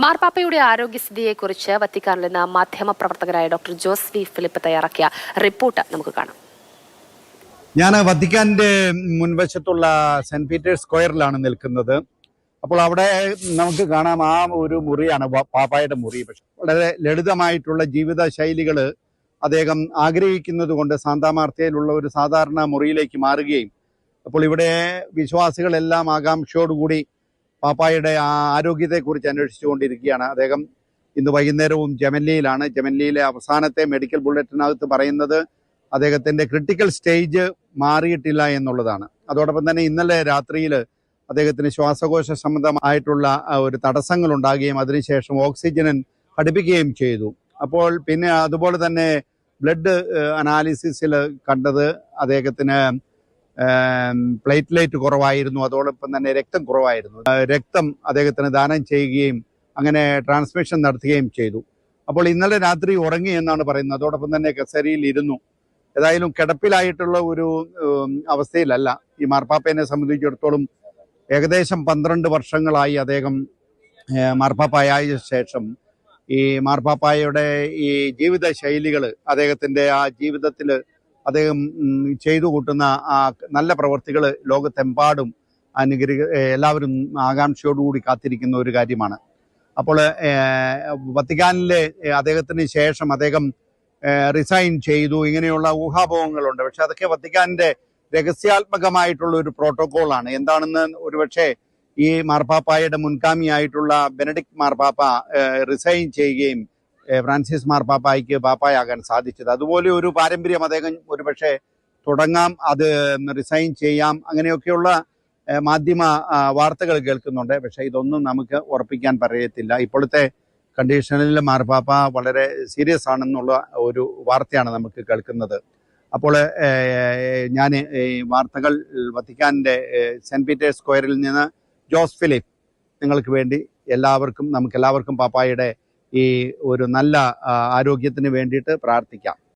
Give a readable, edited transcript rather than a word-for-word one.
മാർപ്പാപ്പയുടെ ആരോഗ്യസ്ഥിതിയെക്കുറിച്ച് വത്തിക്കാനിൽ നിന്ന് മാധ്യമപ്രവർത്തകരായ doctor Jose V Philip തയ്യാറാക്കിയ റിപ്പോർട്ട് നമുക്ക് കാണാം. ഞാൻ വത്തിക്കാന്റെ മുൻവശത്തുള്ള സെന്റ് പീറ്റേഴ്സ് സ്ക്വയറിലാണ് നിൽക്കുന്നത്. അപ്പോൾ അവിടെ നമുക്ക് കാണാം ആ ഒരു മുറിയാണ് പാപ്പായുടെ മുറി. പക്ഷെ വളരെ ലളിതമായിട്ടുള്ള ജീവിത ശൈലികൾ അദ്ദേഹം ആഗ്രഹിക്കുന്നത് കൊണ്ട് സാന്താമാർത്തയിലുള്ള ഒരു സാധാരണ മുറിയിലേക്ക് മാറുകയും അപ്പോൾ ഇവിടെ വിശ്വാസികളെല്ലാം ആകാംക്ഷയോടുകൂടി പാപ്പായുടെ ആരോഗ്യത്തെക്കുറിച്ച് അന്വേഷിച്ചുകൊണ്ടിരിക്കുകയാണ്. അദ്ദേഹം ഇന്ന് വൈകുന്നേരവും ജമല്ലിയിലാണ്. ജമല്ലിയിലെ അവസാനത്തെ മെഡിക്കൽ ബുള്ളറ്റിനകത്ത് പറയുന്നത് അദ്ദേഹത്തിൻ്റെ ക്രിട്ടിക്കൽ സ്റ്റേജ് മാറിയിട്ടില്ല എന്നുള്ളതാണ്. അതോടൊപ്പം തന്നെ ഇന്നലെ രാത്രിയിൽ അദ്ദേഹത്തിന് ശ്വാസകോശ സംബന്ധമായിട്ടുള്ള ഒരു തടസ്സങ്ങൾ ഉണ്ടാകുകയും അതിനുശേഷം ഓക്സിജൻ ഘടിപ്പിക്കുകയും ചെയ്തു. അപ്പോൾ പിന്നെ അതുപോലെ തന്നെ ബ്ലഡ് അനാലിസിസിൽ കണ്ടത് അദ്ദേഹത്തിന് പ്ലേറ്റ്ലേറ്റ് കുറവായിരുന്നു, അതോടൊപ്പം തന്നെ രക്തം കുറവായിരുന്നു. രക്തം അദ്ദേഹത്തിന് ദാനം ചെയ്യുകയും അങ്ങനെ ട്രാൻസ്മിഷൻ നടത്തുകയും ചെയ്തു. അപ്പോൾ ഇന്നലെ രാത്രി ഉറങ്ങി എന്നാണ് പറയുന്നത്. അതോടൊപ്പം തന്നെ കസേരയിൽ ഇരുന്നു. ഏതായാലും കിടപ്പിലായിട്ടുള്ള ഒരു അവസ്ഥയിലല്ല. ഈ മാർപ്പാപ്പയെ സംബന്ധിച്ചിടത്തോളം ഏകദേശം 12 വർഷങ്ങളായി അദ്ദേഹം മാർപ്പാപ്പായ ശേഷം ഈ മാർപ്പാപ്പായുടെ ഈ ജീവിത ശൈലികൾ, അദ്ദേഹത്തിൻ്റെ ആ ജീവിതത്തിൽ അദ്ദേഹം ചെയ്തു കൂട്ടുന്ന ആ നല്ല പ്രവർത്തികൾ ലോകത്തെമ്പാടും എല്ലാവരും ആകാംക്ഷയോടുകൂടി കാത്തിരിക്കുന്ന ഒരു കാര്യമാണ്. അപ്പോൾ വത്തിക്കാനിലെ അദ്ദേഹത്തിന് ശേഷം അദ്ദേഹം റിസൈൻ ചെയ്തു, ഇങ്ങനെയുള്ള ഊഹാപോഹങ്ങളുണ്ട്. പക്ഷെ അതൊക്കെ വത്തിക്കാനിൻ്റെ രഹസ്യാത്മകമായിട്ടുള്ള ഒരു പ്രോട്ടോകോളാണ്. എന്താണെന്ന് ഒരുപക്ഷെ ഈ മാർപ്പാപ്പായുടെ മുൻഗാമിയായിട്ടുള്ള ബെനഡിക്ട് മാർപ്പാപ്പ റിസൈൻ ചെയ്യുകയും ഫ്രാൻസിസ് മാർപ്പാപ്പായ്ക്ക് പാപ്പായാകാൻ സാധിച്ചത്. അതുപോലെ ഒരു പാരമ്പര്യം അദ്ദേഹം ഒരുപക്ഷെ തുടങ്ങാം, അത് റിസൈൻ ചെയ്യാം, അങ്ങനെയൊക്കെയുള്ള മാധ്യമ വാർത്തകൾ കേൾക്കുന്നുണ്ട്. പക്ഷെ ഇതൊന്നും നമുക്ക് ഉറപ്പിക്കാൻ പറയത്തില്ല. ഇപ്പോഴത്തെ കണ്ടീഷനിൽ മാർപ്പാപ്പ വളരെ സീരിയസ് ആണെന്നുള്ള ഒരു വാർത്തയാണ് നമുക്ക് കേൾക്കുന്നത്. അപ്പോൾ ഞാൻ വാർത്തകൾ വത്തിക്കാൻ്റെ സെന്റ് പീറ്റേഴ്സ് സ്ക്വയറിൽ നിന്ന് ജോസ് ഫിലിപ്പ് നിങ്ങൾക്ക് വേണ്ടി നമുക്കെല്ലാവർക്കും പാപ്പായുടെ ഈ ഒരു നല്ല ആരോഗ്യത്തിന് വേണ്ടിയിട്ട് പ്രാർത്ഥിക്കാം.